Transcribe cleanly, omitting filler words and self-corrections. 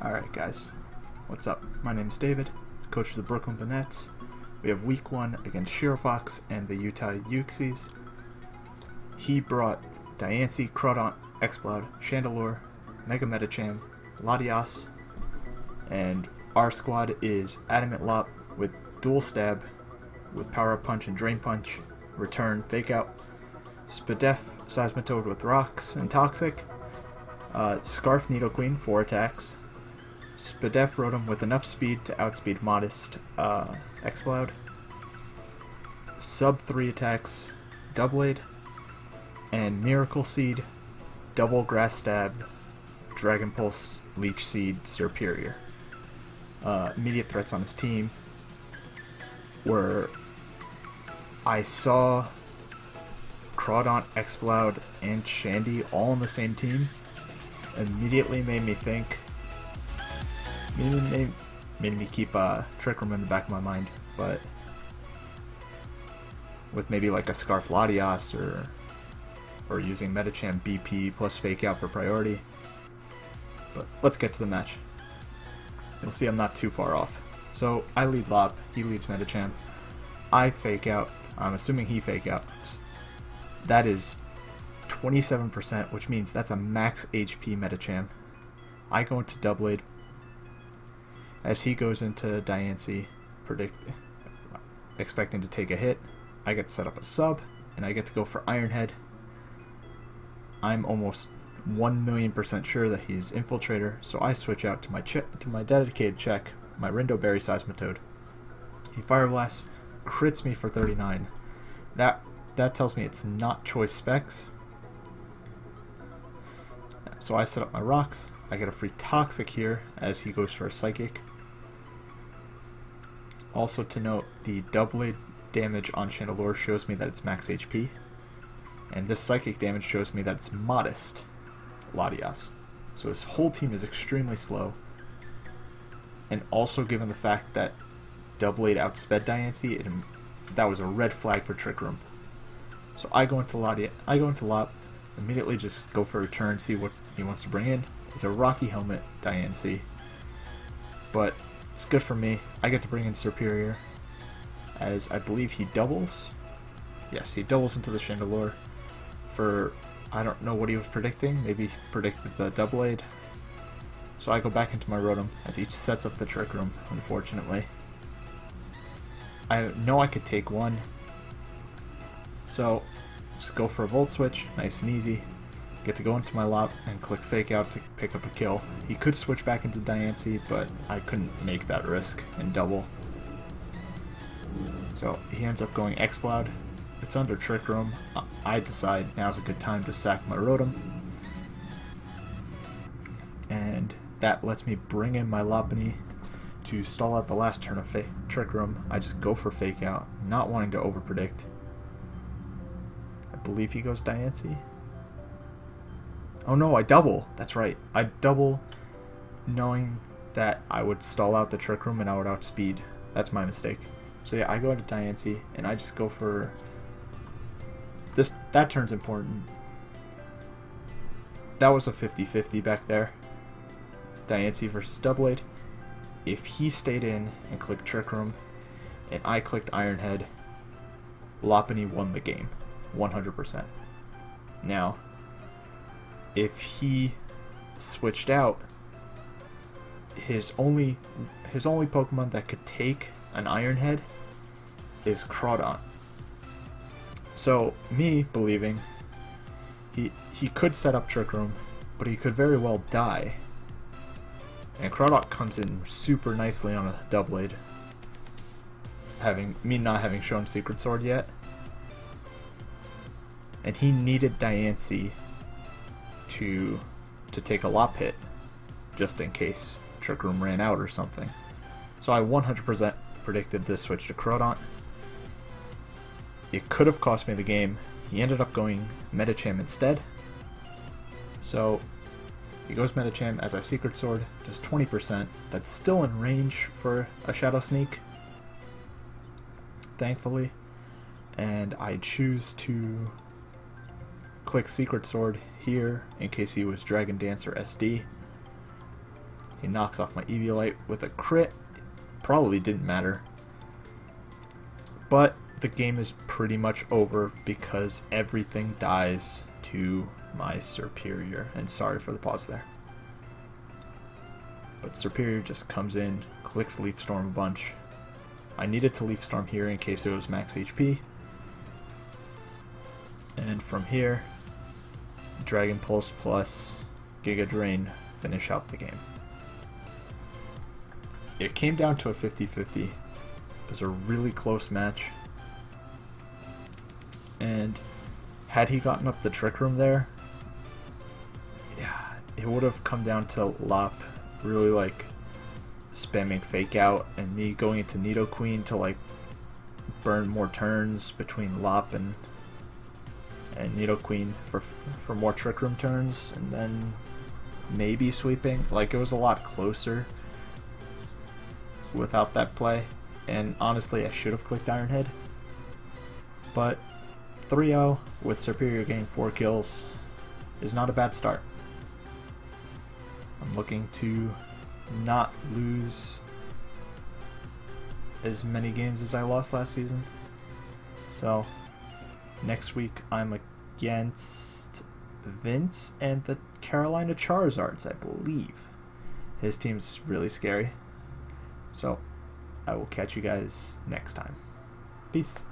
Alright guys, what's up? My name's David, coach of the Brooklyn Bonnets. We have week 1 against Shirofox and the Utah Uxies. He brought Diancie, Crawdaunt, Exploud, Chandelure, Mega Medicham, Latias, and our squad is Adamant Lop with Dual Stab with Power Up Punch and Drain Punch, Return, Fake Out, Spadef, Seismitoad with Rocks and Toxic, Scarf Nidoqueen, 4 attacks, Spadef Rotom with enough speed to outspeed Modest Exploud, sub 3 attacks, Doublade, and Miracle Seed, Double Grass Stab, Dragon Pulse, Leech Seed, Superior. Immediate threats on his team were I saw Crawdaunt, Exploud, and Shandy all on the same team. Immediately made me think, made me keep Trick Room in the back of my mind, but with maybe like a Scarf Latias or using Medicham BP plus Fake Out for priority. But let's get to the match. You'll see I'm not too far off. So I lead Lop, he leads Medicham. I Fake Out, I'm assuming he Fake Outs. That is 27%, which means that's a max HP Medicham. I go into Doublade as he goes into Diancie, expecting to take a hit. I get to set up a sub, and I get to go for Iron Head. I'm almost 1,000,000% sure that he's Infiltrator, so I switch out to my dedicated check, my Rindo Berry Seismitoad. He Fire Blasts, crits me for 39. That tells me it's not choice specs. So I set up my rocks. I get a free Toxic here as he goes for a Psychic. Also to note, the Doublade damage on Chandelure shows me that it's max HP. And this Psychic damage shows me that it's Modest Latias. So his whole team is extremely slow. And also given the fact that Doublade outsped Diancie, that was a red flag for Trick Room. So I go into Lop, immediately just go for a return, see what he wants to bring in. It's a Rocky Helmet Diancie, but it's good for me. I get to bring in Superior, as I believe he doubles. Yes, he doubles into the Chandelure for, I don't know what he was predicting, maybe he predicted the Doublade. So I go back into my Rotom as he sets up the Trick Room, unfortunately. I know I could take one, so just go for a Volt Switch, nice and easy. Get to go into my Lop and click Fake Out to pick up a kill. He could switch back into Diancie, but I couldn't make that risk and double. So he ends up going Exploud. It's under Trick Room. I decide now's a good time to sack my Rotom. And that lets me bring in my Lopunny to stall out the last turn of Trick Room. I just go for Fake Out, not wanting to overpredict. I believe he goes Diancie. Oh no, I double. That's right. I double knowing that I would stall out the Trick Room and I would outspeed. That's my mistake. So yeah, I go into Diancie and I just go for this. That turn's important. That was a 50-50 back there. Diancie versus Doublade. If he stayed in and clicked Trick Room and I clicked Iron Head, Lopunny won the game 100%. Now, if he switched out, his only Pokemon that could take an Iron Head is Crawdaunt. So me believing he could set up Trick Room, but he could very well die. And Crawdaunt comes in super nicely on a Doublade, not having shown Secret Sword yet. And he needed Diancie to take a Lop hit, just in case Trick Room ran out or something. So I 100% predicted this switch to Crawdaunt. It could have cost me the game. He ended up going Medicham instead. So he goes Medicham as I Secret Sword, does 20%. That's still in range for a Shadow Sneak, thankfully. And I choose to click Secret Sword here in case he was Dragon Dancer SD. He knocks off my Eviolite with a crit. Probably didn't matter. But the game is pretty much over because everything dies to my Superior. And sorry for the pause there. But Superior just comes in, clicks Leaf Storm a bunch. I needed to Leaf Storm here in case it was max HP. And from here, Dragon Pulse plus Giga Drain finish out the game. It came down to a 50-50. It was a really close match. And had he gotten up the Trick Room there, yeah, it would have come down to Lop really like spamming Fake Out and me going into Nidoqueen to like burn more turns between Lop and Nidoqueen for more Trick Room turns, and then maybe sweeping. Like, it was a lot closer without that play, and honestly I should have clicked Iron Head. But 3-0 with Superior getting 4 kills is not a bad start. I'm looking to not lose as many games as I lost last season. So next week I'm against Vince and the Carolina Charizards, I believe. His team's really scary. So I will catch you guys next time. Peace.